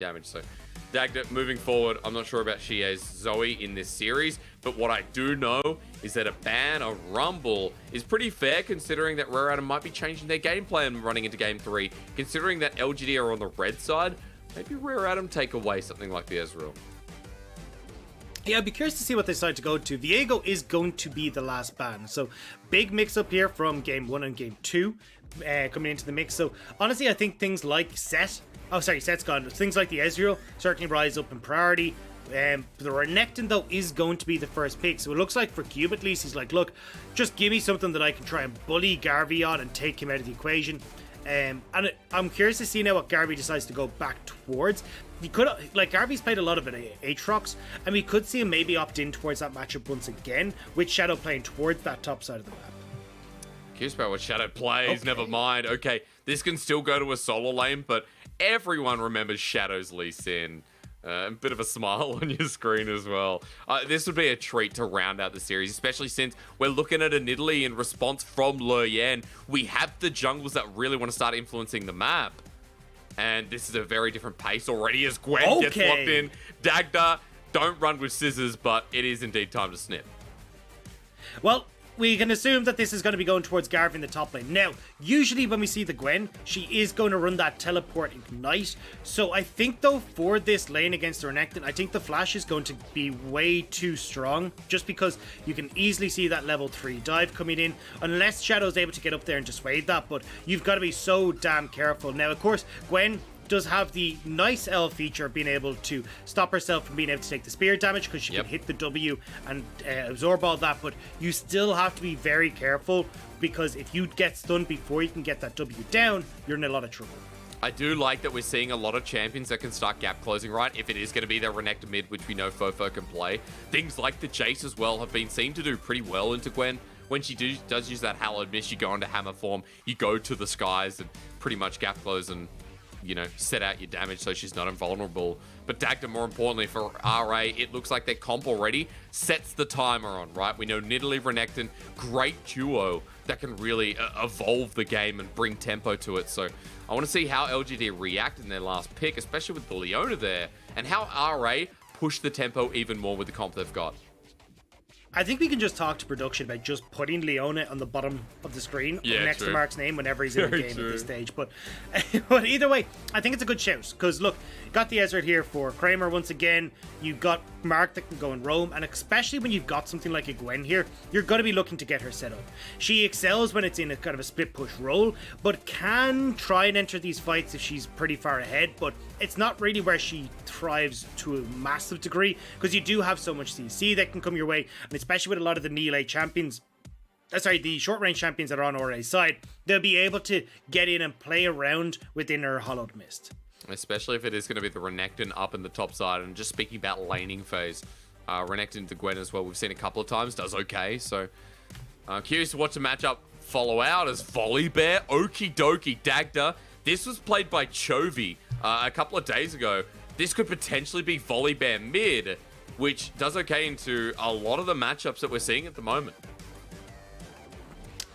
damage. So Dagda, moving forward, I'm not sure about Xie's Zoe in this series, but what I do know is that a ban of Rumble is pretty fair, considering that Rare Atom might be changing their game plan running into Game 3. Considering that LGD are on the red side, maybe Rare Atom take away something like the Ezreal. Yeah, I'd be curious to see what they decide to go to. Viego is going to be the last ban. So, big mix-up here from Game 1 and Game 2 coming into the mix. So, honestly, I think things like Set... Oh, sorry, Set's gone. Things like the Ezreal certainly rise up in priority. The Renekton, though, is going to be the first pick. So, it looks like for Cube, at least, he's like, look, just give me something that I can try and bully Garvey on and take him out of the equation. And I'm curious to see now what Garvey decides to go back towards. He could, like, Garvey's played a lot of it Aatrox, and we could see him maybe opt in towards that matchup once again, with Shadow playing towards that top side of the map. Curious about what Shadow plays, never mind. Okay, this can still go to a solo lane, but everyone remembers Shadow's Lee Sin. A bit of a smile on your screen as well. This would be a treat to round out the series, especially since we're looking at an Italy in response from Le Yen. We have the junglers that really want to start influencing the map. And this is a very different pace already as Gwen gets locked in. Dagda, don't run with scissors, but it is indeed time to snip. Well, we can assume that this is going to be going towards Garvey in the top lane. Now, usually when we see the Gwen, she is going to run that teleport ignite. So I think, though, for this lane against the Renekton, I think the flash is going to be way too strong, just because you can easily see that level 3 dive coming in, unless Shadow's able to get up there and dissuade that. But you've got to be so damn careful. Now, of course, Gwen does have the nice L feature of being able to stop herself from being able to take the spear damage, because she can hit the W and absorb all that, but you still have to be very careful, because if you get stunned before you can get that W down, you're in a lot of trouble. I do like that we're seeing a lot of champions that can start gap closing, right? If it is going to be their Renekton mid, which we know Fofo can play. Things like the Jace as well have been seen to do pretty well into Gwen. When she does use that Hallowed Mist, you go into hammer form, you go to the skies and pretty much gap close and, you know, set out your damage so she's not invulnerable. But Dagda, more importantly for RA, it looks like their comp already sets the timer on, right? We know Nidalee, Renekton, great duo that can really evolve the game and bring tempo to it. So I want to see how LGD react in their last pick, especially with the Leona there, and how RA push the tempo even more with the comp they've got. I think we can just talk to production about just putting Leona on the bottom of the screen next to Mark's name whenever he's in the game at this stage. But either way, I think it's a good shout, because look, you got the Ezreal here for Kramer once again. You've got Mark that can go and roam, and especially when you've got something like a Gwen here, you're going to be looking to get her set up. She excels when it's in a kind of a split push role, but can try and enter these fights if she's pretty far ahead, but it's not really where she thrives to a massive degree, because you do have so much CC that can come your way, and especially with a lot of the melee champions, the short range champions that are on RA's side, they'll be able to get in and play around within her Hollowed Mist. Especially if it is going to be the Renekton up in the top side. And just speaking about laning phase, Renekton to Gwen as well, we've seen a couple of times, does okay. So curious to watch the matchup follow out as Volibear, okie dokie, Dagda. This was played by Chovy a couple of days ago. This could potentially be Volibear mid, which does okay into a lot of the matchups that we're seeing at the moment.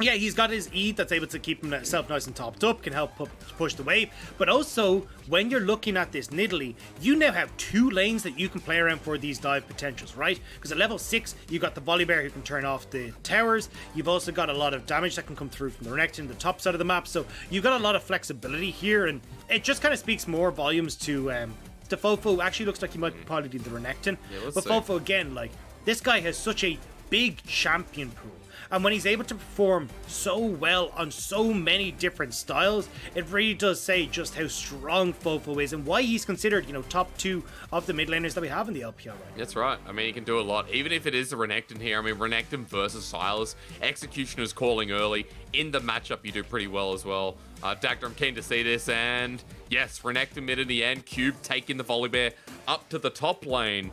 Yeah, he's got his E that's able to keep himself nice and topped up, can help push the wave. But also, when you're looking at this Nidalee, you now have 2 lanes that you can play around for these dive potentials, right? Because at level 6, you've got the Volibear who can turn off the towers. You've also got a lot of damage that can come through from the Renekton, the top side of the map. So you've got a lot of flexibility here, and it just kind of speaks more volumes to Fofo. Actually looks like he might probably be the Renekton. Yeah, but Fofo, again, like, this guy has such a big champion pool. And when he's able to perform so well on so many different styles, it really does say just how strong Fofo is and why he's considered, you know, top 2 of the mid laners that we have in the LPL right now. That's right. I mean, he can do a lot. Even if it is a Renekton here, I mean, Renekton versus Silas, Executioner's calling early. In the matchup, you do pretty well as well. Dagda, I'm keen to see this. And yes, Renekton mid in the end. Cube taking the Volibear up to the top lane.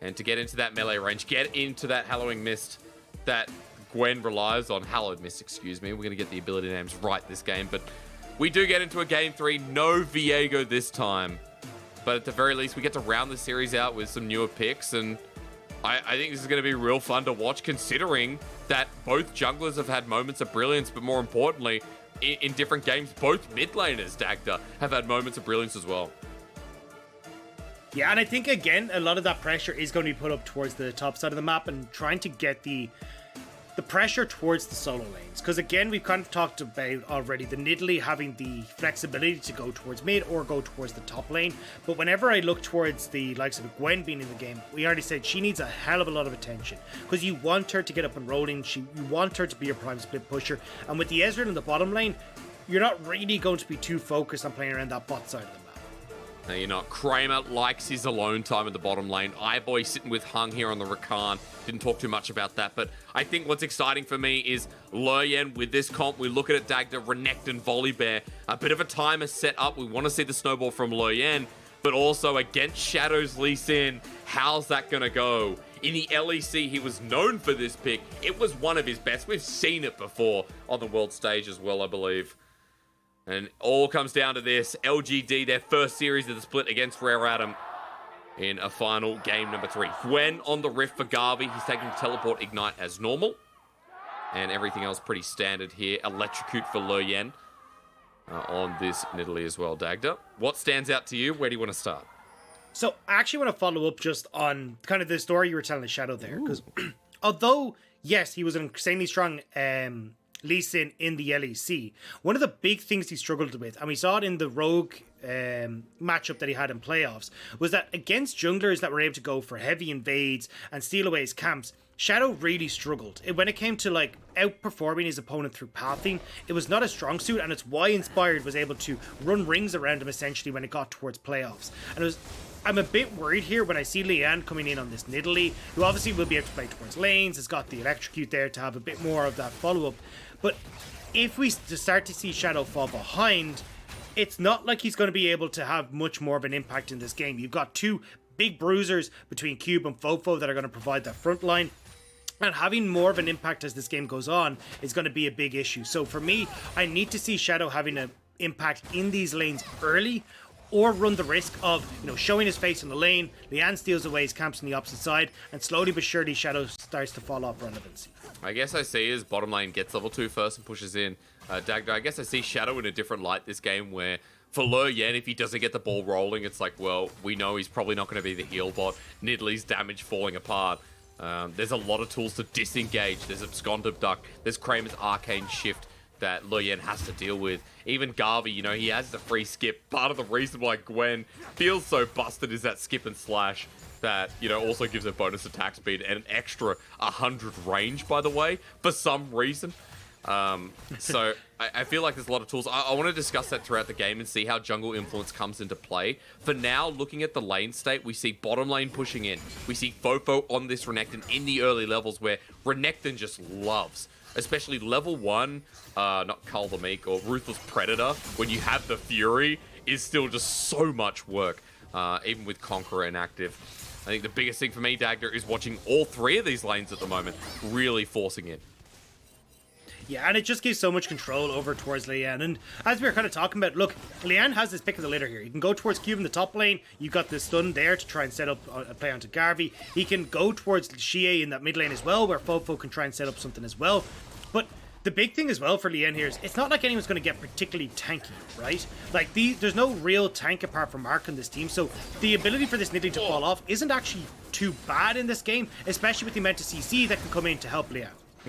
And to get into that melee range, get into that Hallowing Mist that Gwen relies on. Hallowed Mist, excuse me. We're going to get the ability names right this game. But we do get into a game 3. No Viego this time. But at the very least, we get to round the series out with some newer picks. And I think this is going to be real fun to watch, considering that both junglers have had moments of brilliance. But more importantly, in different games, both mid laners, Dagda, have had moments of brilliance as well. Yeah, and I think, again, a lot of that pressure is going to be put up towards the top side of the map and trying to get the pressure towards the solo lanes. Because, again, we've kind of talked about already the Nidalee having the flexibility to go towards mid or go towards the top lane. But whenever I look towards the likes of Gwen being in the game, we already said she needs a hell of a lot of attention. Because you want her to get up and rolling, you want her to be your prime split pusher. And with the Ezreal in the bottom lane, you're not really going to be too focused on playing around that bot side of the map. No, you're not. Kramer likes his alone time in the bottom lane. iBoy sitting with Hung here on the Rakan. Didn't talk too much about that, but I think what's exciting for me is Luryen with this comp. We look at it, Dagda, Renekton, and Volibear. A bit of a timer set up. We want to see the snowball from Luryen, but also against Shadow's Lee Sin. How's that going to go? In the LEC, he was known for this pick. It was one of his best. We've seen it before on the world stage as well, I believe. And all comes down to this. LGD, their first series of the split against Rare Adam in a final game number 3. Gwen on the Rift for Garvey. He's taking Teleport Ignite as normal. And everything else pretty standard here. Electrocute for Luryen on this Nidalee as well, Dagda. What stands out to you? Where do you want to start? So I actually want to follow up just on kind of the story you were telling the Shadow there. Because although, yes, he was an insanely strong Lee Sin in the LEC. One of the big things he struggled with, and we saw it in the Rogue matchup that he had in playoffs, was that against junglers that were able to go for heavy invades and steal away his camps, Shadow really struggled. When it came to like outperforming his opponent through pathing, it was not a strong suit, and it's why Inspired was able to run rings around him essentially when it got towards playoffs. And I'm a bit worried here when I see Leanne coming in on this Nidalee, who obviously will be able to play towards lanes, has got the Electrocute there to have a bit more of that follow-up. But if we start to see Shadow fall behind, it's not like he's going to be able to have much more of an impact in this game. You've got two big bruisers between Cube and Fofo that are going to provide that front line. And having more of an impact as this game goes on is going to be a big issue. So for me, I need to see Shadow having an impact in these lanes early, or run the risk of, showing his face in the lane, Leanne steals away his camps on the opposite side, and slowly but surely Shadow starts to fall off relevancy. I guess I see his bottom lane gets level 2 first and pushes in. Dagda, I guess I see Shadow in a different light this game, where for Luryen, if he doesn't get the ball rolling, it's like, well, we know he's probably not going to be the heal bot. Nidalee's damage falling apart. There's a lot of tools to disengage. There's Abscond Abduct. There's Kramer's Arcane Shift that Luryen has to deal with. Even Garvey, he has the free skip. Part of the reason why Gwen feels so busted is that skip and slash that, also gives her bonus attack speed and an extra 100 range, by the way, for some reason. So I feel like there's a lot of tools. I want to discuss that throughout the game and see how jungle influence comes into play. For now, looking at the lane state, we see bottom lane pushing in. We see Fofo on this Renekton in the early levels, where Renekton just loves, especially level 1, not Cull the Meek or Ruthless Predator, when you have the Fury, is still just so much work, even with Conqueror inactive. I think the biggest thing for me, Dagda, is watching all 3 of these lanes at the moment, really forcing it. Yeah, and it just gives so much control over towards Leanne. And as we were kind of talking about, look, Leanne has this pick of the litter here. He can go towards Cube in the top lane. You've got the stun there to try and set up a play onto Garvey. He can go towards Xie in that mid lane as well, where Fofo can try and set up something as well. But the big thing as well for Leanne here is it's not like anyone's going to get particularly tanky, right? Like, there's no real tank apart from Mark on this team, so the ability for this Nidalee to fall off isn't actually too bad in this game, especially with the amount of CC that can come in to help Leanne.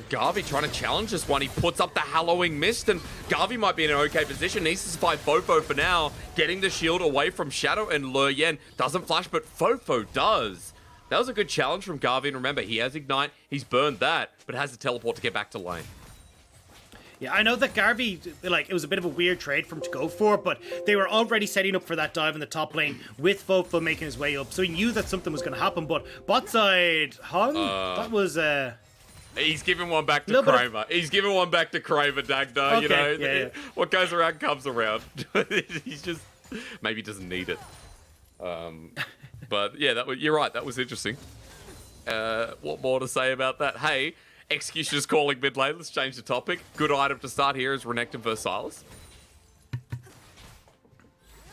Garvey trying to challenge this one. He puts up the Hallowing Mist, and Garvey might be in an okay position. Needs to survive Fofo for now, getting the shield away from Shadow, and Luryen doesn't flash, but Fofo does. That was a good challenge from Garvey, and remember, he has Ignite, he's burned that, but has the teleport to get back to lane. Yeah, I know that Garvey, it was a bit of a weird trade for him to go for, but they were already setting up for that dive in the top lane with Fofo making his way up, so he knew that something was going to happen, but bot side, Hung, that was... He's giving one back to Kramer. He's giving one back to Kramer, Dagda. Okay, yeah. What goes around comes around. He's just... Maybe he doesn't need it. But yeah, you're right. That was interesting. What more to say about that? Hey, Executioner's calling mid lane. Let's change the topic. Good item to start here is Renekton versus Sylas.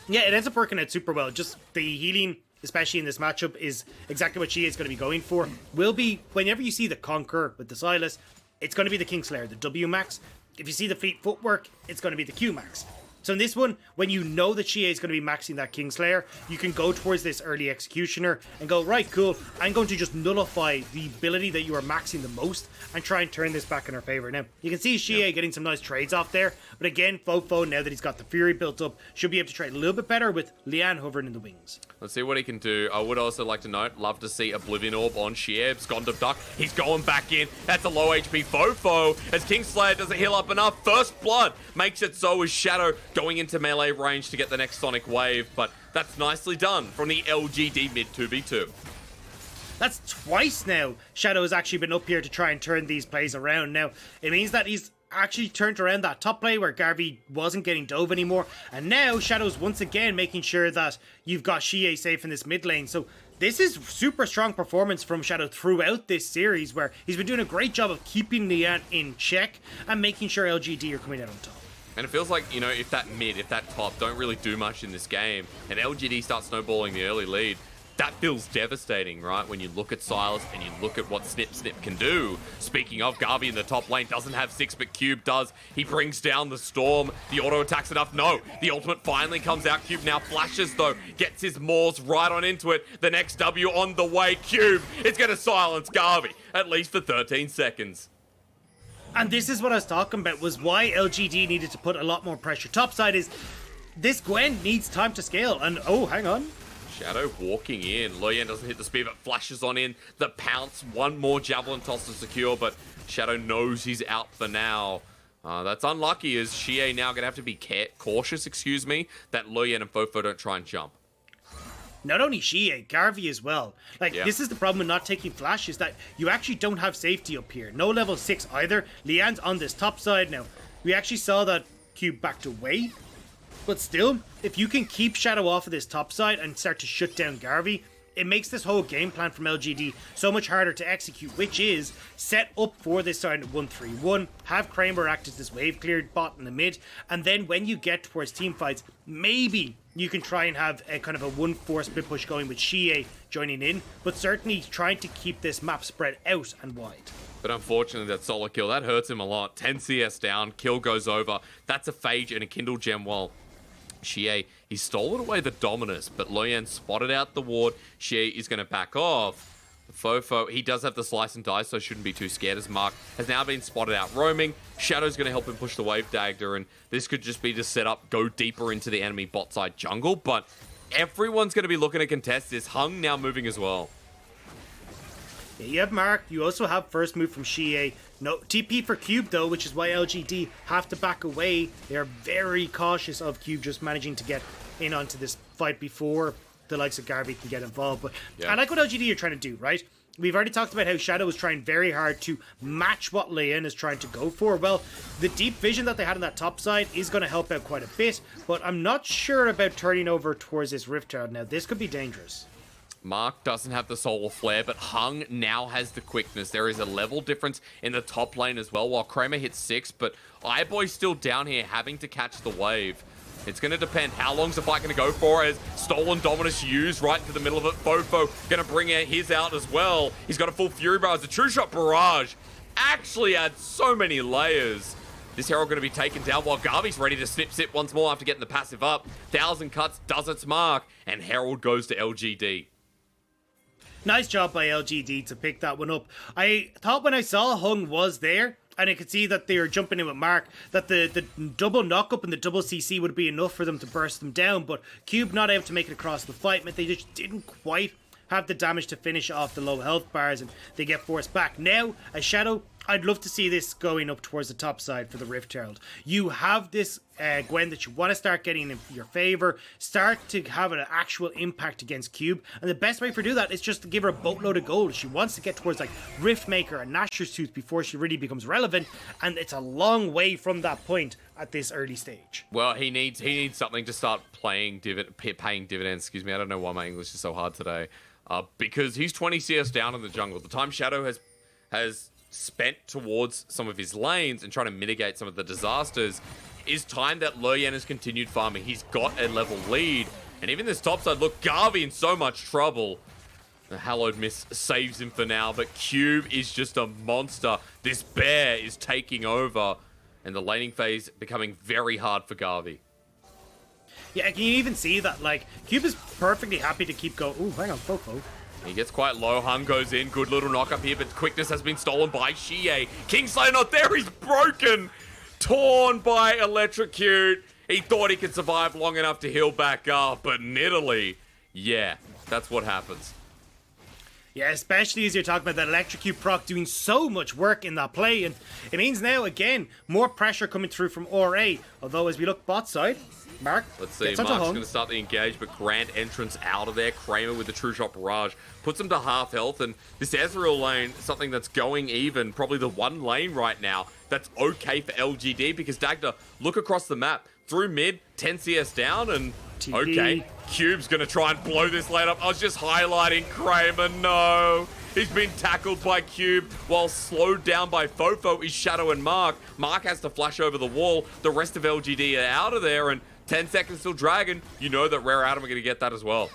Yeah, it ends up working out super well. Just the healing, especially in this matchup, is exactly what she is going to be going for. Will be, whenever you see the Conqueror with the Sylas, it's going to be the Kingslayer, the W max. If you see the Fleet Footwork, it's going to be the Q max. So in this one, when you know that Xie is going to be maxing that Kingslayer, you can go towards this early Executioner and go, right, cool, I'm going to just nullify the ability that you are maxing the most and try and turn this back in our favor. Now, you can see Xie getting some nice trades off there, but again, Fofo, now that he's got the Fury built up, should be able to trade a little bit better with Lian hovering in the wings. Let's see what he can do. I would also like to note, love to see Oblivion Orb on Xie. Scondom Duck, he's going back in. That's a low HP Fofo as Kingslayer doesn't heal up enough. First Blood makes it so is Shadow going into melee range to get the next Sonic Wave, but that's nicely done from the LGD mid 2v2. That's twice now Shadow has actually been up here to try and turn these plays around. Now, it means that he's actually turned around that top play where Garvey wasn't getting dove anymore, and now Shadow's once again making sure that you've got Xie safe in this mid lane. So this is super strong performance from Shadow throughout this series, where he's been doing a great job of keeping Lian in check and making sure LGD are coming out on top. And it feels like, you know, if that mid, if that top don't really do much in this game, and LGD starts snowballing the early lead, that feels devastating, right? When you look at Silas and you look at what Snip can do. Speaking of, Garvey in the top lane doesn't have 6, but Cube does. He brings down the Storm. The auto attack's enough. No, the ultimate finally comes out. Cube now flashes, though. Gets his Maws right on into it. The next W on the way. Cube is going to silence Garvey, at least for 13 seconds. And this is what I was talking about, was why LGD needed to put a lot more pressure. Topside is, this Gwen needs time to scale. And, oh, hang on. Shadow walking in. Loyan doesn't hit the spear, but flashes on in. The pounce, one more Javelin toss to secure, but Shadow knows he's out for now. That's unlucky, as Xie now going to have to be cautious, that Loyan and Fofo don't try and jump. Not only Xie, Garvey as well. Like, this is the problem with not taking flash, is that you actually don't have safety up here. No level 6 either. Lian's on this top side now. We actually saw that Cube backed away. But still, if you can keep Shadow off of this top side and start to shut down Garvey, it makes this whole game plan from LGD so much harder to execute, which is set up for this side 1-3-1, have Kramer act as this wave cleared bot in the mid, and then when you get towards team fights, maybe you can try and have a kind of a 1-4 split push going with Xie joining in, but certainly trying to keep this map spread out and wide. But unfortunately, that solo kill, that hurts him a lot. 10 CS down, kill goes over. That's a Phage and a Kindle Gem. While Xie, he stole away the Dominus, but Loyan spotted out the ward. Xie is going to back off. Fofo, he does have the slice and dice, so shouldn't be too scared, as Mark has now been spotted out roaming. Shadow's going to help him push the wave dagger, and this could just be to set up, go deeper into the enemy bot side jungle, but everyone's going to be looking to contest this. Hung now moving as well. Yeah, you have Mark, you also have first move from Xie. No TP for Cube though, which is why LGD have to back away. They are very cautious of Cube just managing to get in onto this fight before the likes of Garvey can get involved. But I like what LGD are trying to do, right? We've already talked about how Shadow is trying very hard to match what Lian is trying to go for. Well, the deep vision that they had on that top side is going to help out quite a bit, but I'm not sure about turning over towards this Rift Herald now. This could be dangerous. Mark doesn't have the Solar Flare, but Hung now has the quickness. There is a level difference in the top lane as well, while Kramer hits 6, but iBoy's still down here having to catch the wave. It's going to depend how long's the fight going to go for, as Stolen Dominus used right into the middle of it. Fofo going to bring his out as well. He's got a full Fury Barrage. The True Shot Barrage actually adds so many layers. This Herald going to be taken down while Garvey's ready to snip sip once more after getting the passive up. 1,000 cuts does its mark, and Herald goes to LGD. Nice job by LGD to pick that one up. I thought when I saw Hung was there, and I could see that they were jumping in with Mark, that the double knock-up and the double CC would be enough for them to burst them down, but Cube not able to make it across the fight meant they just didn't quite have the damage to finish off the low health bars, and they get forced back. Now, as Shadow, I'd love to see this going up towards the top side for the Rift Herald. You have this Gwen that you want to start getting in your favor, start to have an actual impact against Cube, and the best way for do that is just to give her a boatload of gold. She wants to get towards like Riftmaker and Nashor's Tooth before she really becomes relevant, and it's a long way from that point at this early stage. Well, he needs something to start paying dividends. Excuse me, I don't know why my English is so hard today. Because he's 20 CS down in the jungle. The time Shadow has spent towards some of his lanes and trying to mitigate some of the disasters is time that Loyan has continued farming. He's got a level lead. And even this topside, look, Garvey in so much trouble. The Hallowed Mist saves him for now, but Cube is just a monster. This bear is taking over, and the laning phase becoming very hard for Garvey. Yeah, can you even see that, like, Cube is perfectly happy to keep going. Ooh, hang on, Fofo. He gets quite low. Hung goes in. Good little knock up here, but quickness has been stolen by Xie. Kingslayer not there. He's broken. Torn by Electrocute. He thought he could survive long enough to heal back up, but Nidalee, yeah, that's what happens. Yeah, especially as you're talking about that Electrocute proc doing so much work in that play, and it means now, again, more pressure coming through from RA. Although, as we look bot side, Mark. Let's see, Mark's going to start the engage, but grand entrance out of there. Kramer with the True Shot Barrage puts him to half health, and this Ezreal lane, something that's going even, probably the one lane right now that's okay for LGD, because Dagda, look across the map, through mid, 10 CS down, and TV. Okay, Cube's going to try and blow this lane up. I was just highlighting Kramer, no. He's been tackled by Cube while slowed down by Fofo is Shadow and Mark. Mark has to flash over the wall. The rest of LGD are out of there, and 10 seconds till Dragon. You know that Rare Adam are going to get that as well.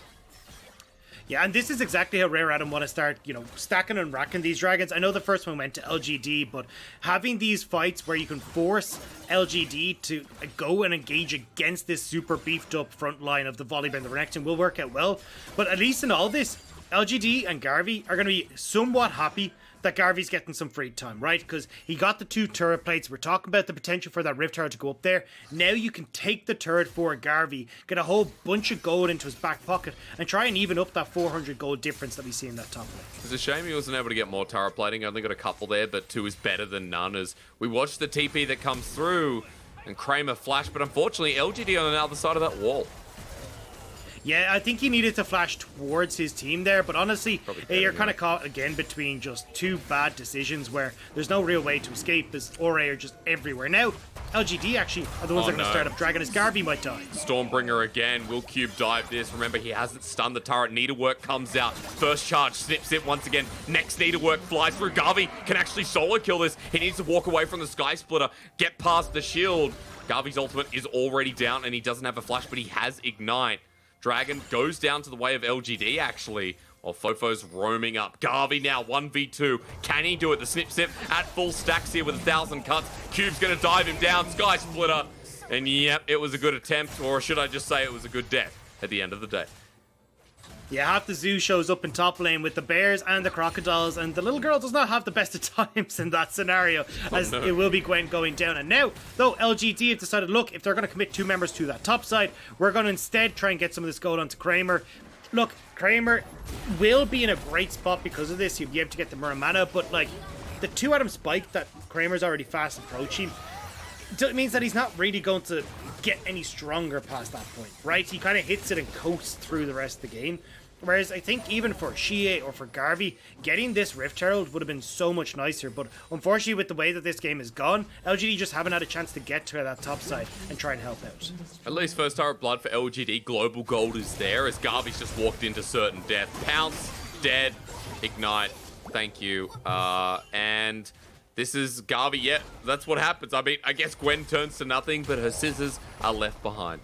Yeah, and this is exactly how Rare Adam want to start, you know, stacking and racking these dragons. I know the first one went to LGD, but having these fights where you can force LGD to go and engage against this super beefed up front line of the Volibear and the Renekton will work out well. But at least in all this, LGD and Garvey are going to be somewhat happy that Garvey's getting some free time, right? Because he got the 2 turret plates. We're talking about the potential for that Rift turret to go up there. Now you can take the turret for Garvey, get a whole bunch of gold into his back pocket, and try and even up that 400 gold difference that we see in that top lane. It's a shame he wasn't able to get more turret plating. Only got a couple there, but 2 is better than none. As we watch the TP that comes through, and Kramer flash, but unfortunately LGD on the other side of that wall. Yeah, I think he needed to flash towards his team there, but honestly, you're kind of caught again between just 2 bad decisions where there's no real way to escape as Ora are just everywhere. Now, LGD actually are the ones that are going to start up Dragon as Garvey might die. Stormbringer again. Will Cube dive this? Remember, he hasn't stunned the turret. Needlework comes out. First charge, snips it once again. Next Needlework flies through. Garvey can actually solo kill this. He needs to walk away from the Sky Splitter, get past the shield. Garvey's ultimate is already down and he doesn't have a flash, but he has Ignite. Dragon goes down to the way of LGD, actually, while Fofo's roaming up. Garvey now, 1v2. Can he do it? The snip at full stacks here with 1,000 cuts. Cube's going to dive him down. Sky Splitter. And yep, it was a good attempt, or should I just say it was a good death at the end of the day. Yeah, half the zoo shows up in top lane with the bears and the crocodiles, and the little girl does not have the best of times in that scenario, as it will be Gwen going down. And now, though, LGD have decided, look, if they're going to commit 2 members to that top side, we're going to instead try and get some of this gold onto Kramer. Look, Kramer will be in a great spot because of this. He'll be able to get the Muramana, but, like, the 2-item spike that Kramer's already fast approaching, it means that he's not really going to get any stronger past that point, right? He kind of hits it and coasts through the rest of the game. Whereas I think even for Xie or for Garvey, getting this Rift Herald would have been so much nicer. But unfortunately, with the way that this game is gone, LGD just haven't had a chance to get to that top side and try and help out. At least first turret blood for LGD. Global gold is there as Garvey's just walked into certain death. Pounce, dead, Ignite, thank you. And this is Garvey. Yeah, that's what happens. I mean, I guess Gwen turns to nothing, but her scissors are left behind.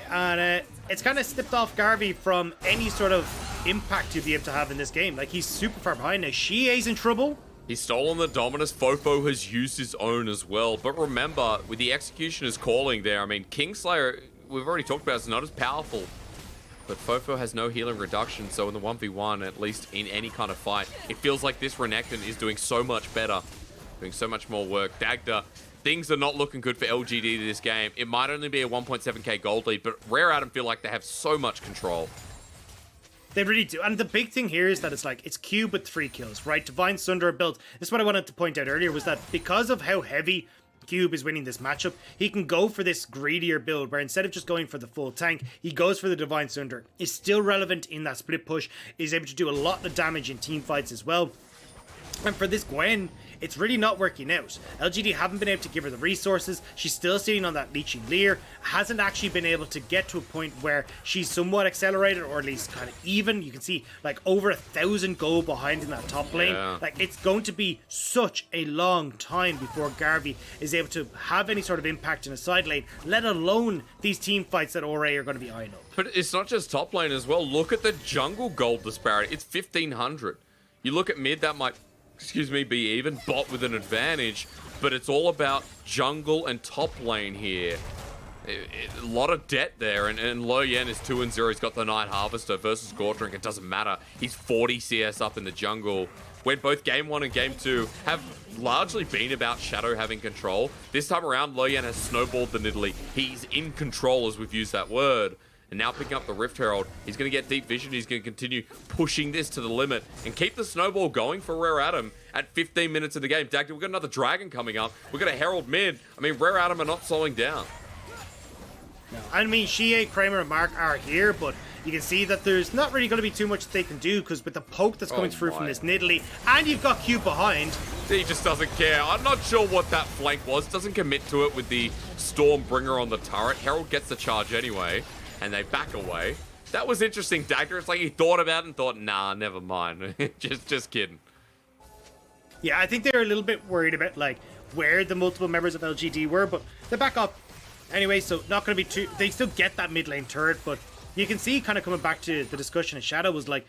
And it's kind of slipped off Garvey from any sort of impact he'd be able to have in this game. Like, he's super far behind now. Xie's in trouble. He's stolen the Dominus. Fofo has used his own as well. But remember, with the Executioner's calling there, I mean, Kingslayer, we've already talked about, is not as powerful. But Fofo has no healing reduction, so in the 1v1, at least in any kind of fight, it feels like this Renekton is doing so much better, doing so much more work. Dagda, things are not looking good for LGD this game. It might only be a 1.7k gold lead, but Rare Adam feel like they have so much control. They really do. And the big thing here is that it's Cube with 3 kills, right? Divine Sunder built. This is what I wanted to point out earlier, was that because of how heavy Cube is winning this matchup, he can go for this greedier build where instead of just going for the full tank, he goes for the Divine Sunder. Is still relevant in that split push, is able to do a lot of damage in team fights as well. And for this Gwen, it's really not working out. LGD haven't been able to give her the resources. She's still sitting on that Leeching Leer. Hasn't actually been able to get to a point where she's somewhat accelerated, or at least kind of even. You can see like over 1,000 gold behind in that top lane. Yeah. Like, it's going to be such a long time before Garvey is able to have any sort of impact in a side lane, let alone these team fights that Ora are going to be eyeing up. But it's not just top lane as well. Look at the jungle gold disparity. It's 1,500. You look at mid, that might, be even, bot with an advantage, but it's all about jungle and top lane here. A lot of debt there, and Lo Yan is 2-0. He's got the Night Harvester versus Gordrink. It doesn't matter. He's 40 CS up in the jungle. When both Game 1 and Game 2 have largely been about Shadow having control, this time around, Lo Yan has snowballed the Nidalee. He's in control, as we've used that word. And now picking up the Rift Herald, he's going to get deep vision. He's going to continue pushing this to the limit and keep the snowball going for Rare Adam at 15 minutes of the game. Dagda, we've got another Dragon coming up. We've got a Herald mid. I mean, Rare Adam are not slowing down. No. I mean, Shie, Kramer, and Mark are here, but you can see that there's not really going to be too much that they can do, because with the poke that's coming through from this Nidalee, and you've got Cube behind. He just doesn't care. I'm not sure what that flank was. Doesn't commit to it with the Stormbringer on the turret. Herald gets the charge anyway, and they back away. That was interesting, Dagger. It's like he thought about it and thought, nah, never mind. just kidding. Yeah, I think they're a little bit worried about, like, where the multiple members of LGD were, but they're back up. Anyway, so not going to be too... They still get that mid lane turret, but you can see kind of coming back to the discussion of Shadow was like,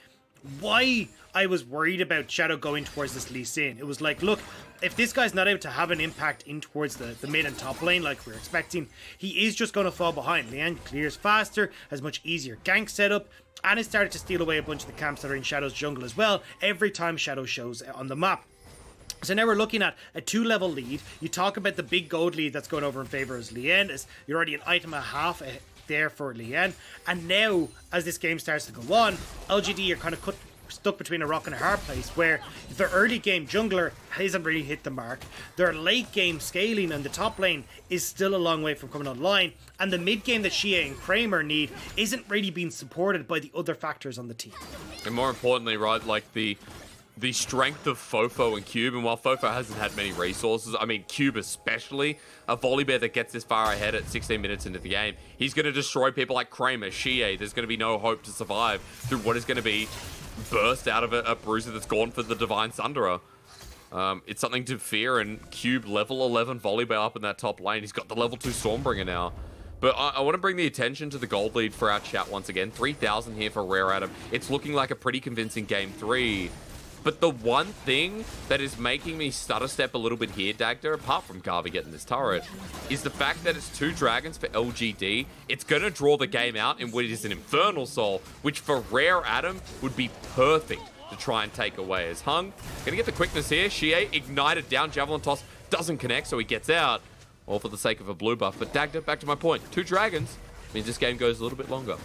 why I was worried about Shadow going towards this Lee Sin. It was like, look, if this guy's not able to have an impact in towards the mid and top lane like we're expecting, he is just going to fall behind. Lian clears faster, has much easier gank setup, and has started to steal away a bunch of the camps that are in Shadow's jungle as well every time Shadow shows on the map. So now we're looking at a 2-level lead. You talk about the big gold lead that's going over in favor of Lian. You're already an item and a half there for Lian. And now, as this game starts to go on, LGD are kind of stuck between a rock and a hard place, where their early game jungler hasn't really hit the mark. Their late game scaling on the top lane is still a long way from coming online. And the mid game that Shie and Kramer need isn't really being supported by the other factors on the team. And more importantly, right, like the strength of Fofo and Cube, and while Fofo hasn't had many resources, I mean, Cube especially, a Volibear that gets this far ahead at 16 minutes into the game, he's going to destroy people like Kramer, Shie. There's going to be no hope to survive through what is going to be burst out of a Bruiser that's gone for the Divine Sunderer. It's something to fear, and Cube level 11 Volibear up in that top lane. He's got the level 2 Stormbringer now. But I want to bring the attention to the gold lead for our chat once again. 3,000 here for Rare Adam. It's looking like a pretty convincing game 3. But the one thing that is making me stutter step a little bit here, Dagda, apart from Garvey getting this turret, is the fact that it's 2 dragons for LGD. It's going to draw the game out in what is an Infernal Soul, which for Rare Adam would be perfect to try and take away. As Hung, going to get the quickness here. Shie ignited down, Javelin Toss doesn't connect, so he gets out. All for the sake of a blue buff. But Dagda, back to my point, 2 dragons means this game goes a little bit longer.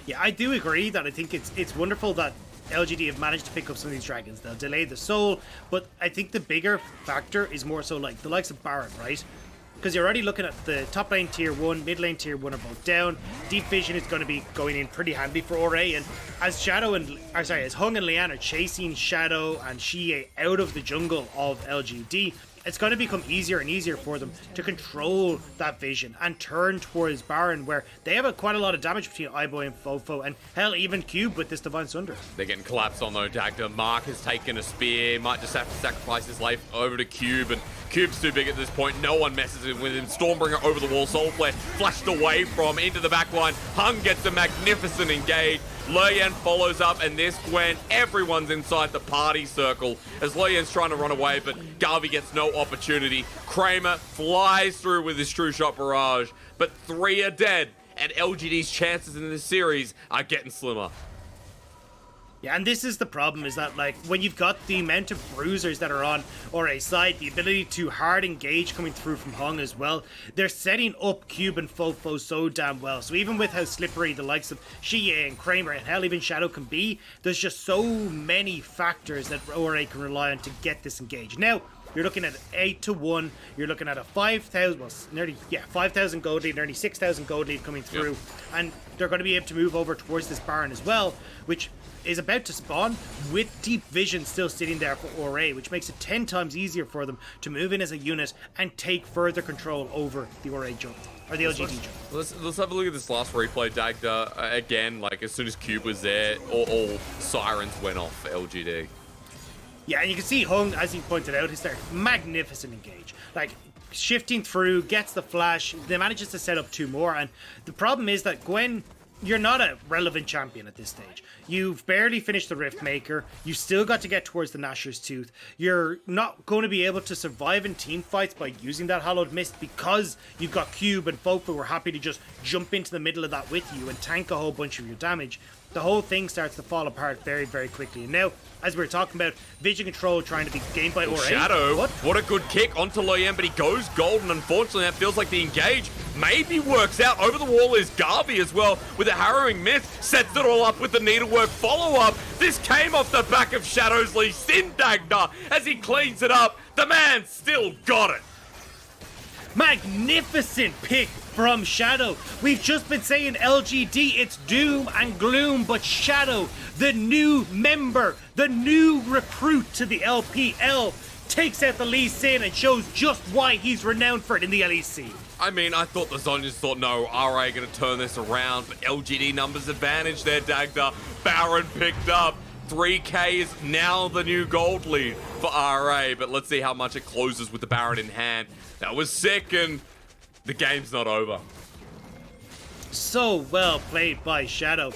Yeah, I do agree that I think it's wonderful that LGD have managed to pick up some of these dragons. They'll delay the soul, but I think the bigger factor is more so like the likes of Baron, right? Because you're already looking at the top lane tier 1, mid lane tier 1 are both down. Deep vision is going to be going in pretty handy for Ore, and as as Hung and Lian are chasing Shadow and Shie out of the jungle of LGD, it's going to become easier and easier for them to control that vision and turn towards Baron, where they have quite a lot of damage between Iboy and Fofo, and hell, even Cube with this Divine Sunder. They're getting collapsed on though, Dagda. Mark has taken a spear, might just have to sacrifice his life over to Cube, and Cube's too big at this point. No one messes with him. Stormbringer over the wall, Soul Flare flashed away from into the backline. Hung gets a magnificent engage. Lian follows up, and this when everyone's inside the party circle as Lian's trying to run away, but Garvey gets no opportunity. Kramer flies through with his True Shot barrage, but 3 are dead, and LGD's chances in this series are getting slimmer. Yeah, and this is the problem, is that, like, when you've got the amount of bruisers that are on Ore's side, the ability to hard engage coming through from Hung as well, they're setting up Cube and Fofo so damn well. So even with how slippery the likes of Shie and Kramer and hell even Shadow can be, there's just so many factors that Ore can rely on to get this engaged. Now, you're looking at 8-1. You're looking at a 5,000, well, nearly 5,000 gold lead, nearly 6,000 gold lead coming through, and they're going to be able to move over towards this Baron as well, which is about to spawn with Deep Vision still sitting there for Ore, which makes it 10 times easier for them to move in as a unit and take further control over the Ore jungle, or the LGD jungle. Let's have a look at this last replay, Dagda. Again, like, as soon as Cube was there, all sirens went off for LGD. Yeah, and you can see Hung, as he pointed out, is their magnificent engage. Like, shifting through, gets the flash, then manages to set up 2 more, and the problem is that Gwen you're not a relevant champion at this stage. You've barely finished the Rift Maker. You still got to get towards the Nashor's Tooth. You're not going to be able to survive in team fights by using that Hallowed Mist because you've got Cube and Fofa who are happy to just jump into the middle of that with you and tank a whole bunch of your damage. The whole thing starts to fall apart very, very quickly. And now, as we were talking about, Vision Control trying to be gained by Aura. Shadow, what a good kick onto Loyen, but he goes golden. Unfortunately, that feels like the engage maybe works out. Over the wall is Garvey as well with a harrowing miss. Sets it all up with the needlework follow-up. This came off the back of Shadow's Lee Sin Dagda as he cleans it up. The man still got it. Magnificent pick from Shadow. We've just been saying LGD, it's doom and gloom, but Shadow, the new member, the new recruit to the LPL, takes out the Lee Sin and shows just why he's renowned for it in the LEC. I mean, I thought the Zonians thought, no, RA going to turn this around, but LGD numbers advantage there, Dagda. Baron picked up. 3K is now the new gold lead for RA, but let's see how much it closes with the Baron in hand. That was sick, and the game's not over. So well played by Shadow.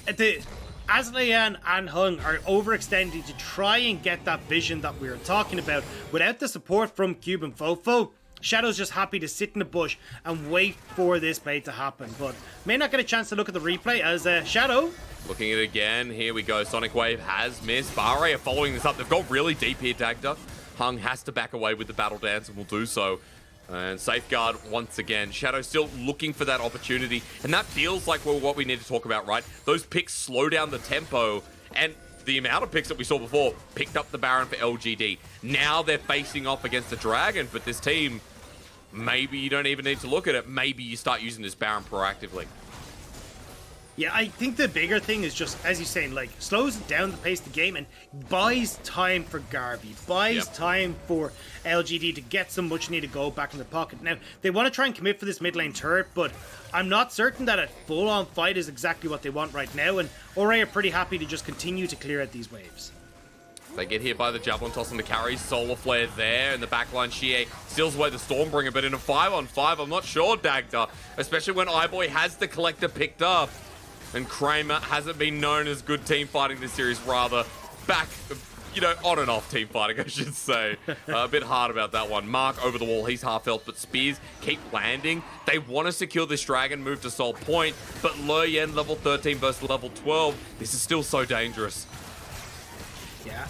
As Leanne and Hung are overextending to try and get that vision that we were talking about, without the support from Cube and Fofo, Shadow's just happy to sit in the bush and wait for this play to happen, but may not get a chance to look at the replay as Shadow. Looking at it again, here we go. Sonic Wave has missed. Barre are following this up. They've got really deep here, Dagda. Hung has to back away with the Battle Dance and will do so. And Safeguard once again. Shadow still looking for that opportunity. And that feels like what we need to talk about, right? Those picks slow down the tempo. And the amount of picks that we saw before picked up the Baron for LGD. Now they're facing off against the Dragon. But this team, maybe you don't even need to look at it. Maybe you start using this Baron proactively. Yeah, I think the bigger thing is just, as you're saying, like, slows down the pace of the game and buys time for Garvey, buys time for LGD to get some much needed gold back in their pocket. Now, they want to try and commit for this mid lane turret, but I'm not certain that a full-on fight is exactly what they want right now, and Ore are pretty happy to just continue to clear out these waves. They get hit by the Javelin toss on the carry. Solar Flare there in the backline. Shie steals away the Stormbringer, but in a 5-on-5, I'm not sure, Dagda. Especially when iBoy has the Collector picked up. And Kramer hasn't been known as good team fighting this series, rather back, on and off team fighting, I should say. A bit hard about that one. Mark over the wall, he's half health, but spears keep landing. They want to secure this Dragon, move to Soul Point, but Loyen level 13 versus level 12. This is still so dangerous. Yeah.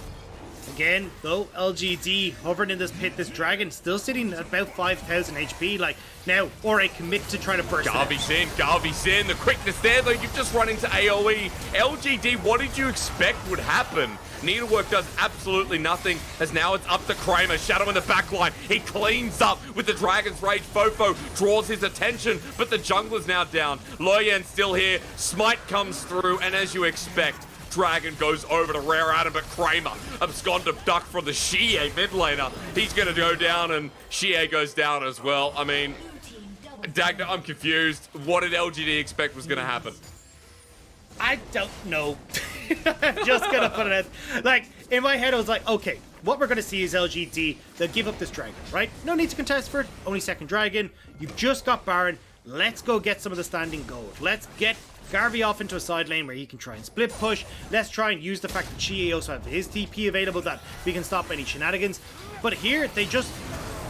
Again, though, LGD hovering in this pit, this Dragon still sitting at about 5,000 HP. Like, now, Ore commit to trying to burst Garvey's in, the quickness there, though, you've just run into AoE. LGD, what did you expect would happen? Needlework does absolutely nothing, as now it's up to Kramer. Shadow in the backline, he cleans up with the Dragon's Rage. Fofo draws his attention, but the jungler's now down. Loyen still here, Smite comes through, and as you expect, Dragon goes over to Rare Adam, but Kramer absconded duck from the Shie mid laner. He's going to go down, and Shie goes down as well. I mean, Dagda, I'm confused. What did LGD expect was going to happen? I don't know. I'm just going to put it out. Like, in my head, I was like, okay, what we're going to see is LGD. They'll give up this Dragon, right? No need to contest for it. Only second Dragon. You've just got Baron. Let's go get some of the standing gold. Let's get Garvey off into a side lane where he can try and split push. Let's try and use the fact that Chie also have his TP available, that we can stop any shenanigans. But here, they just...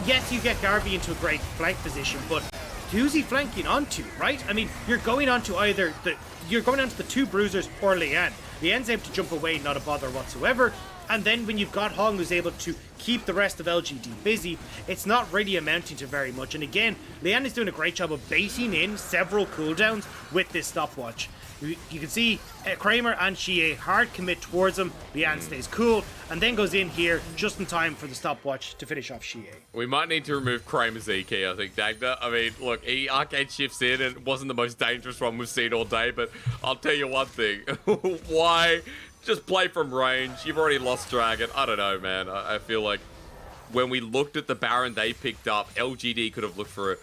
Yes, you get Garvey into a great flank position, but who's he flanking onto, right? I mean, you're going onto either the... You're going onto the two bruisers or Leanne. Leanne's able to jump away, not a bother whatsoever. And then when you've got Hong who's able to keep the rest of LGD busy, it's not really amounting to very much. And again, Leanne is doing a great job of baiting in several cooldowns with this stopwatch. You can see Kramer and Shie hard commit towards him. Leanne stays cool and then goes in here just in time for the stopwatch to finish off Shie. We might need to remove Kramer's EK, I think, Dagda. I mean, look, he arcade shifts in and it wasn't the most dangerous one we've seen all day, but I'll tell you one thing. Why? Just play from range. You've already lost Dragon. I don't know, man. I feel like when we looked at the Baron they picked up, LGD could have looked for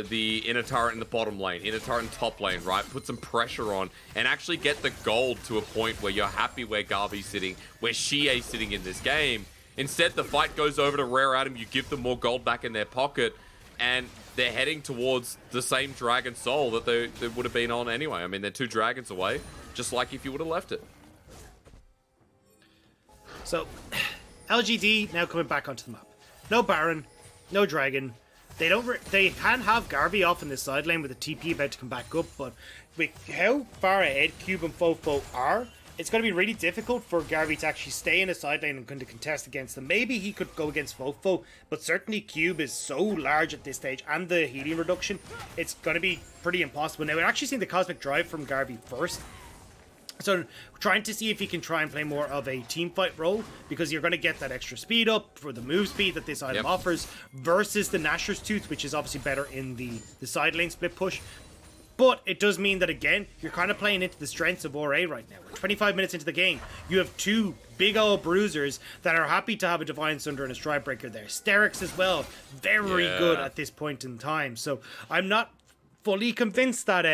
the inner turret in the bottom lane, inner turret in top lane, right? Put some pressure on and actually get the gold to a point where you're happy where Garvey's sitting, where Shie's sitting in this game. Instead, the fight goes over to Rare Adam. You give them more gold back in their pocket. and they're heading towards the same Dragon Soul that they would have been on anyway. I mean, they're 2 dragons away, just like if you would have left it. So, LGD now coming back onto the map. No Baron, no Dragon. They can have Garvey off in the side lane with a TP about to come back up, but with how far ahead Cube and Fofo are, it's going to be really difficult for Garvey to actually stay in a side lane and kind of contest against them. Maybe he could go against Fofo, but certainly Cube is so large at this stage, and the healing reduction, it's going to be pretty impossible. Now, we're actually seeing the Cosmic Drive from Garvey first. So trying to see if you can try and play more of a team fight role, because you're going to get that extra speed up for the move speed that this item offers versus the Nashor's Tooth, which is obviously better in the side lane split push. But it does mean that, again, you're kind of playing into the strengths of RA right now. We're 25 minutes into the game. You have 2 big old bruisers that are happy to have a Divine Sunder and a Stride Breaker there. Sterix as well, very good at this point in time. So I'm not fully convinced that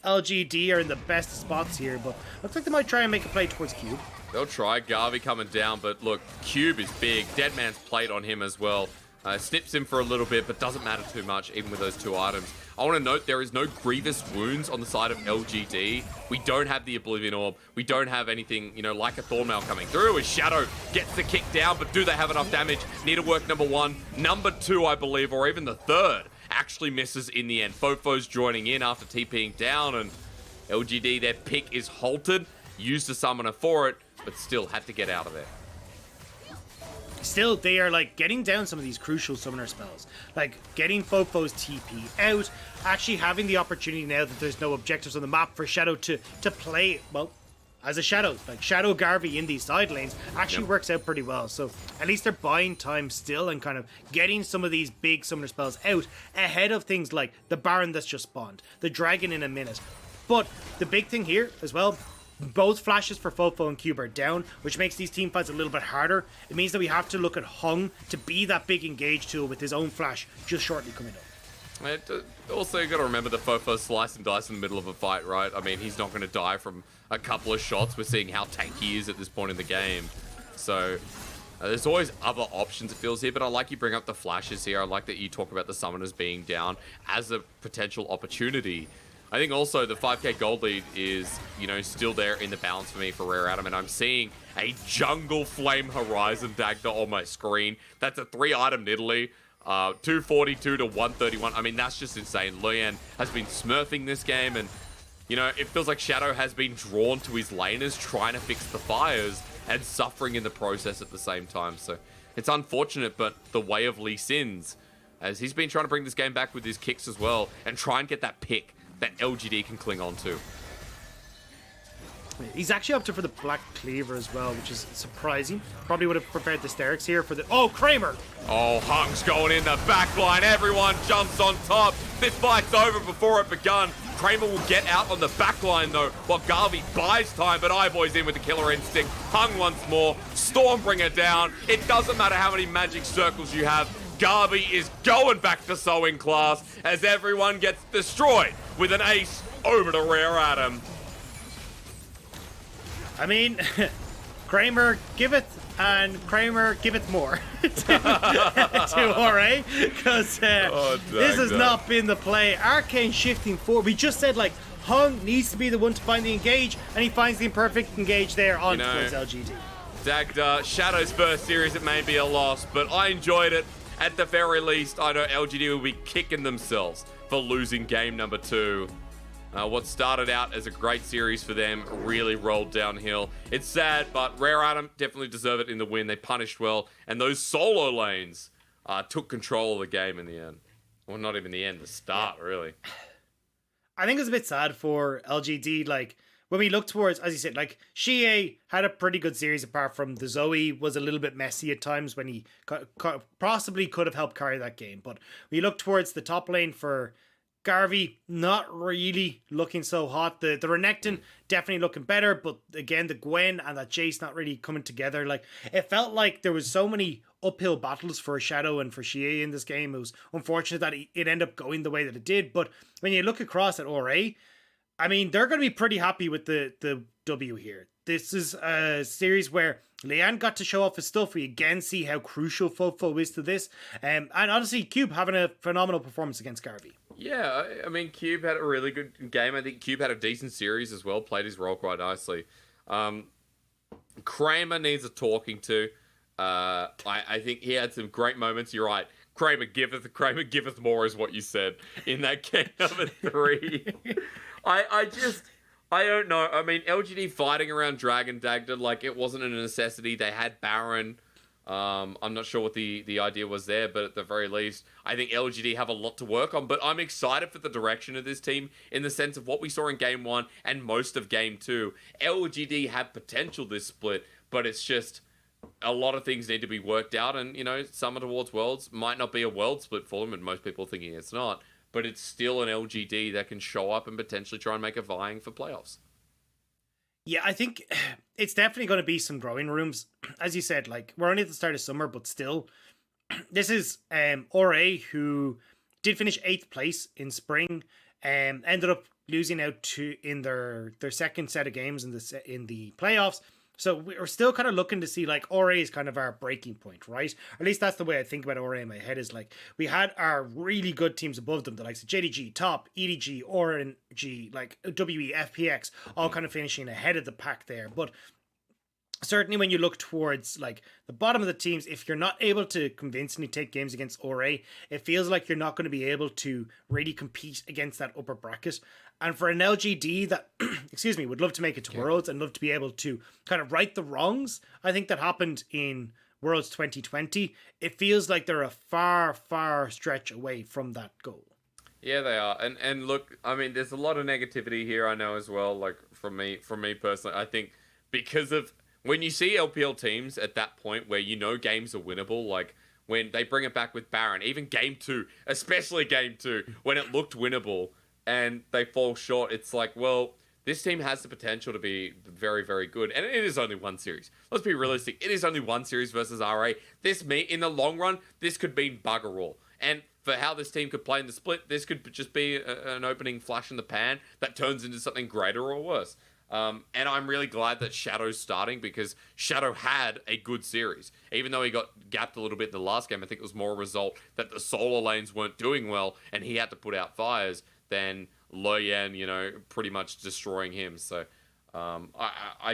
LGD are in the best spots here, but looks like they might try and make a play towards Cube. They'll try. Garvey coming down, but look, Cube is big. Deadman's plate on him as well. Snips him for a little bit, but doesn't matter too much, even with those 2 items. I want to note there is no grievous wounds on the side of LGD. We don't have the Oblivion Orb. We don't have anything, you know, like a Thornmail coming through. As Shadow gets the kick down, but do they have enough damage? Need to work number 1. Number 2, I believe, or even the 3rd, actually misses in the end. Fofo's joining in after TPing down, and LGD, their pick is halted. Used a summoner for it, but still had to get out of there. Still, they are like getting down some of these crucial summoner spells, like getting Fofo's TP out, actually having the opportunity now that there's no objectives on the map for Shadow to play, well, as a Shadow. Like Shadow Garvey in these side lanes actually works out pretty well. So at least they're buying time still and kind of getting some of these big summoner spells out ahead of things like the Baron that's just spawned, the Dragon in a minute. But the big thing here as well, both flashes for Fofo and Cube are down, which makes these team fights a little bit harder. It means that we have to look at Hung to be that big engage tool with his own flash just shortly coming up. Also, you got to remember the Fofo slice and dice in the middle of a fight, right? I mean, he's not going to die from a couple of shots. We're seeing how tanky he is at this point in the game. So there's always other options, it feels here, but I like you bring up the flashes here. I like that you talk about the summoners being down as a potential opportunity. I think also the 5k gold lead is, you know, still there in the balance for me for Rare Adam, and I'm seeing a Jungle Flame Horizon Dagda on my screen. That's a 3-item Nidalee, 242 to 131. I mean, that's just insane. Luyan has been smurfing this game, and, you know, it feels like Shadow has been drawn to his laners trying to fix the fires and suffering in the process at the same time. So it's unfortunate, but the way of Lee Sins, as he's been trying to bring this game back with his kicks as well and try and get that pick that LGD can cling on to. He's actually opted for the Black Cleaver as well, which is surprising. Probably would have prepared the Sterix here for the... Oh, Kramer! Oh, Hung's going in the back line. Everyone jumps on top. This fight's over before it begun. Kramer will get out on the back line, though, while Garvey buys time, but Eyeboy's in with the killer instinct. Hung once more. Stormbringer down. It doesn't matter how many magic circles you have. Garvey is going back to sewing class as everyone gets destroyed with an ace over to Rare Adam. I mean, Kramer, give it, and Kramer, give it more to RA, because this has not been the play. Arcane shifting forward. We just said, like, Hung needs to be the one to find the engage, and he finds the imperfect engage there on towards LGD. Dagda, Shadow's first series, it may be a loss, but I enjoyed it. At the very least, I know LGD will be kicking themselves for losing game number 2. What started out as a great series for them really rolled downhill. It's sad, but Rare Adam definitely deserve it in the win. They punished well, and those solo lanes took control of the game in the end. Well, not even the end, the start, really. I think it's a bit sad for LGD, like, when we look towards, as you said, like, Shie had a pretty good series apart from the Zoe was a little bit messy at times when he possibly could have helped carry that game. But when you look towards the top lane for Garvey, not really looking so hot. The Renekton definitely looking better, but again, the Gwen and that Jace not really coming together. Like, it felt like there was so many uphill battles for Shadow and for Shie in this game. It was unfortunate that it ended up going the way that it did. But when you look across at RA, I mean, they're going to be pretty happy with the W here. This is a series where Leanne got to show off his stuff. We again see how crucial Fofo is to this. And honestly, Cube having a phenomenal performance against Garvey. Yeah, I mean, Cube had a really good game. I think Cube had a decent series as well, played his role quite nicely. Kramer needs a talking to. I think he had some great moments. You're right. Kramer giveth more is what you said in that game number 3. I don't know. I mean, LGD fighting around Dragon Dagda, like, it wasn't a necessity. They had Baron. I'm not sure what the idea was there, but at the very least, I think LGD have a lot to work on. But I'm excited for the direction of this team in the sense of what we saw in Game 1 and most of Game 2. LGD have potential this split, but it's just a lot of things need to be worked out. And, Summer towards Worlds might not be a world split for them, and most people are thinking it's not. But it's still an LGD that can show up and potentially try and make a vying for playoffs. Yeah, I think it's definitely going to be some growing rooms. As you said, like, we're only at the start of summer, but still, this is RA, who did finish 8th place in spring, ended up losing out in their second set of games in the playoffs. So we're still kind of looking to see, like, RA is kind of our breaking point, right? Or at least that's the way I think about RA in my head, is like, we had our really good teams above them, the likes of JDG, Top, EDG, RNG, like WE, FPX, all kind of finishing ahead of the pack there. But certainly when you look towards, like, the bottom of the teams, if you're not able to convincingly take games against RA, it feels like you're not going to be able to really compete against that upper bracket. And for an LGD that, excuse me, would love to make it to Worlds and love to be able to kind of right the wrongs, I think that happened in Worlds 2020, it feels like they're a far, far stretch away from that goal. Yeah, they are. And look, I mean, there's a lot of negativity here, I know as well, like, from me personally. I think because of when you see LPL teams at that point where games are winnable, like when they bring it back with Baron, even Game 2, especially Game 2, when it looked winnable, and they fall short, it's like, well, this team has the potential to be very, very good. And it is only one series. Let's be realistic. It is only one series versus RA. In the long run, this could mean bugger all. And for how this team could play in the split, this could just be an opening flash in the pan that turns into something greater or worse. And I'm really glad that Shadow's starting, because Shadow had a good series. Even though he got gapped a little bit in the last game, I think it was more a result that the solo lanes weren't doing well and he had to put out fires than Loyan, pretty much destroying him. So, I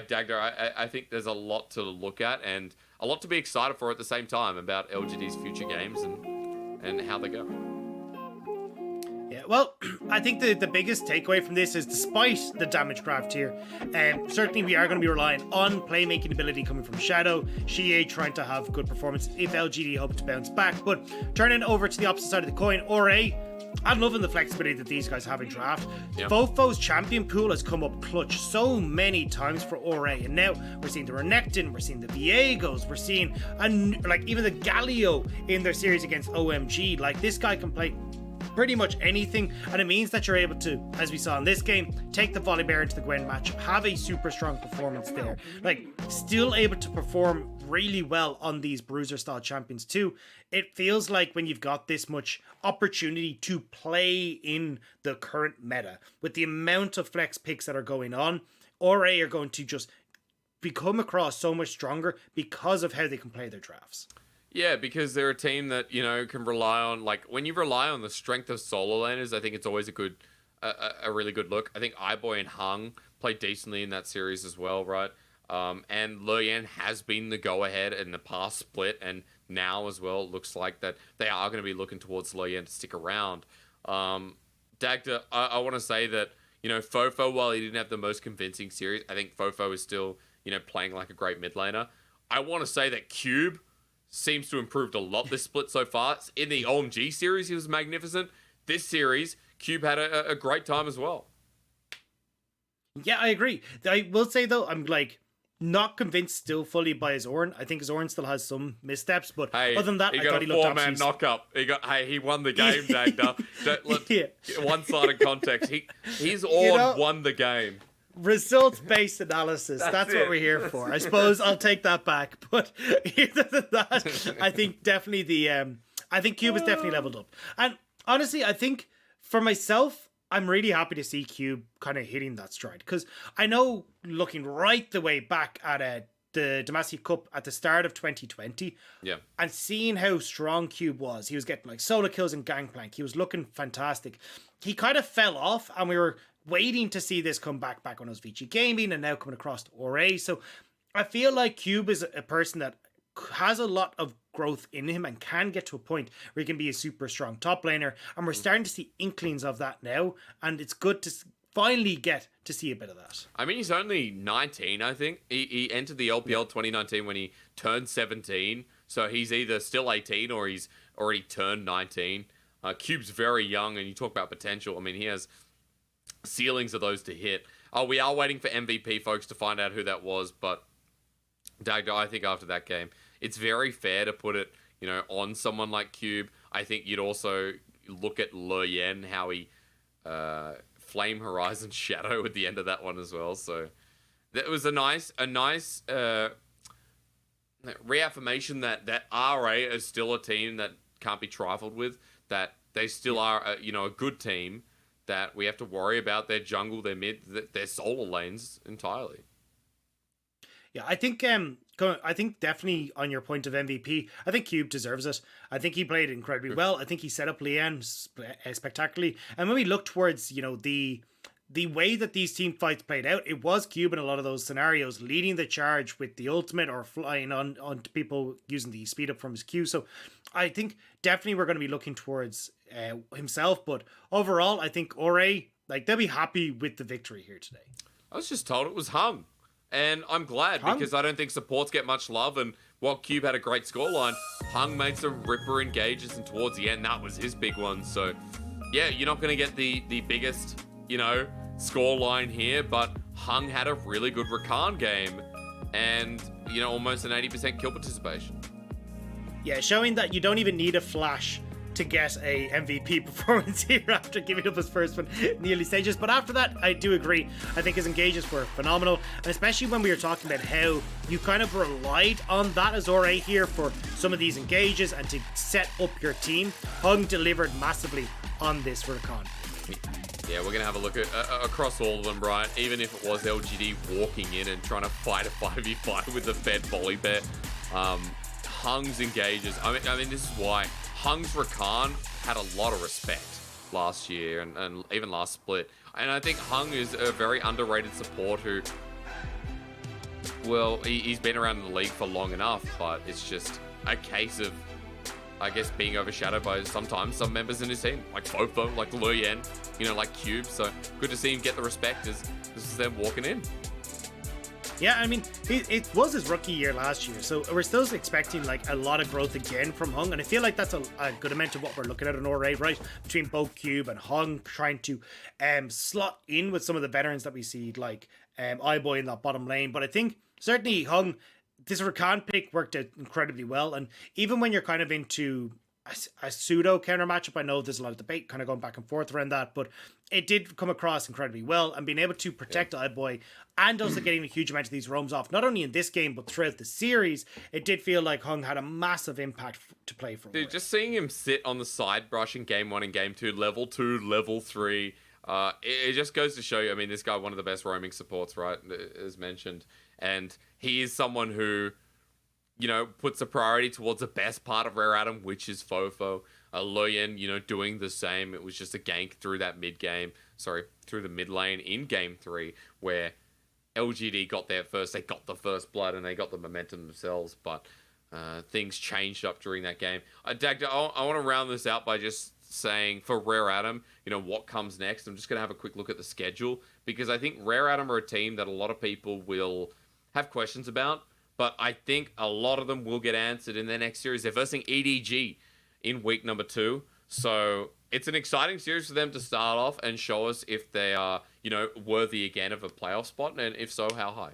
think there's a lot to look at and a lot to be excited for at the same time about LGD's future games and how they go. Yeah, well, I think the biggest takeaway from this is, despite the damage craft here, certainly we are going to be relying on playmaking ability coming from Shadow, Shie trying to have good performance if LGD hope to bounce back. But turning over to the opposite side of the coin, RA, I'm loving the flexibility that these guys have in draft. Yeah. Fofo's champion pool has come up clutch so many times for RA, and now we're seeing the Renekton, we're seeing the Viegos, we're seeing even the Galio in their series against OMG. Like, this guy can play pretty much anything, and it means that you're able to, as we saw in this game, take the Volibear into the Gwen matchup, have a super strong performance there, like, still able to perform really well on these bruiser style champions too. It feels like when you've got this much opportunity to play in the current meta, with the amount of flex picks that are going on, RA are going to just become across so much stronger because of how they can play their drafts. Yeah, because they're a team that, can rely on, like, when you rely on the strength of solo laners, I think it's always a really good look. I think iBoy and Hung played decently in that series as well, right? And Luyan has been the go-ahead in the past split, and now as well, it looks like that they are going to be looking towards Luyan to stick around. Dagda, I want to say that, Fofo, while he didn't have the most convincing series, I think Fofo is still, playing like a great mid laner. I want to say that Cube seems to have improved a lot this split so far. In the OMG series, he was magnificent. This series, Cube had a great time as well. Yeah, I agree. I will say, though, I'm, not convinced still fully by Zorn. I think Zorn still has some missteps, but other than that, I thought he looked absolutely... He got a 4-man knock-up. He won the game, Dagda. One-sided context. He's won the game. Results-based analysis. That's what we're here for. I suppose I'll take that back. But other than that, I think definitely I think Cube has definitely leveled up. And honestly, I think for myself, I'm really happy to see Cube kind of hitting that stride, because I know looking right the way back at the Demacia Cup at the start of 2020, Yeah. and seeing how strong Cube was, he was getting like solo kills and gangplank. He was looking fantastic. He kind of fell off, and we were waiting to see this come back when it was VG Gaming, and now coming across to RA. So I feel like Cube is a person that has a lot of growth in him and can get to a point where he can be a super strong top laner, and we're starting to see inklings of that now, and it's good to finally get to see a bit of that. I mean, he's only 19, I think. He entered the LPL 2019 when he turned 17, so he's either still 18 or he's already turned 19. Cube's very young, and you talk about potential. I mean, he has ceilings of those to hit. We are waiting for MVP, folks, to find out who that was, but I think after that game, it's very fair to put it, on someone like Cube. I think you'd also look at Le Yen, how he Flame Horizon Shadow at the end of that one as well. So that was a nice reaffirmation that RA is still a team that can't be trifled with, that they still are a good team, that we have to worry about their jungle, their mid, their solo lanes entirely. Yeah, I think definitely on your point of MVP, I think Cube deserves it. I think he played incredibly well. I think he set up Lian spectacularly. And when we look towards, the way that these team fights played out, it was Cube in a lot of those scenarios leading the charge with the ultimate or flying on people using the speed up from his Q. So I think definitely we're going to be looking towards himself. But overall, I think RA, they'll be happy with the victory here today. I was just told it was Hung. And I'm glad, because I don't think supports get much love. And while Cube had a great scoreline, Hung made some ripper engages, and towards the end, that was his big one. So, yeah, you're not going to get the biggest, scoreline here, but Hung had a really good Rakan game and, almost an 80% kill participation. Yeah, showing that you don't even need a flash to get a MVP performance here after giving up his first one in the early stages. But after that, I do agree. I think his engages were phenomenal, and especially when we were talking about how you kind of relied on that as RA here for some of these engages and to set up your team. Hung delivered massively on this Rakan. Yeah, we're going to have a look at across all of them, right? Even if it was LGD walking in and trying to fight a 5v5 with the Fed volley bear, Hung's engages. I mean, this is why Hung's Rakan had a lot of respect last year and even last split. And I think Hung is a very underrated support who, well, he's been around in the league for long enough, but it's just a case of, I guess, being overshadowed by sometimes some members in his team, like Fofo, like Le Yen, like Cube. So good to see him get the respect as this is them walking in. Yeah, I mean, it was his rookie year last year, so we're still expecting a lot of growth again from Hung, and I feel like that's a good amount of what we're looking at in RA, right? Between both Cube and Hung trying to slot in with some of the veterans that we see, like iBoy in that bottom lane. But I think certainly Hung, this Rakan pick worked out incredibly well, and even when you're kind of into a pseudo counter matchup, I know there's a lot of debate kind of going back and forth around that, but it did come across incredibly well, and being able to protect iBoy and also getting a huge amount of these roams off, not only in this game but throughout the series, it did feel like Hung had a massive impact to play for. Dude, just seeing him sit on the side brush in game 1 and game 2, level 2, level 3, it just goes to show you, I mean, this guy, one of the best roaming supports, right, as mentioned, and he is someone who, puts a priority towards the best part of Rare Atom, which is Fofo. Le Yen, doing the same. It was just a gank through that through the mid lane in game 3, where LGD got there first. They got the first blood and they got the momentum themselves, but things changed up during that game. Dagda, I want to round this out by just saying, for Rare Atom, what comes next. I'm just going to have a quick look at the schedule, because I think Rare Atom are a team that a lot of people will have questions about, but I think a lot of them will get answered in their next series. They're versing EDG in week number 2. So it's an exciting series for them to start off and show us if they are, worthy again of a playoff spot, and if so, how high.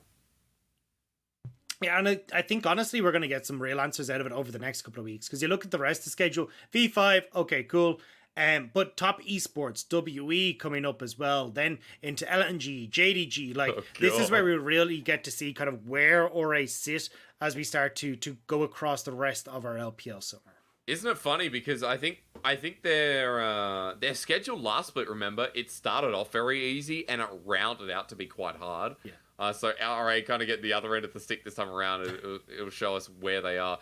Yeah, and I think honestly we're going to get some real answers out of it over the next couple of weeks, because you look at the rest of the schedule, V5, okay, cool. But top eSports, WE coming up as well, then into LNG, JDG, this is where we really get to see kind of where RA sit as we start to go across the rest of our LPL Summer. Isn't it funny, because I think I think their schedule last split, remember, it started off very easy and it rounded out to be quite hard. Yeah. So LRA kind of get the other end of the stick this time around. It'll show us where they are.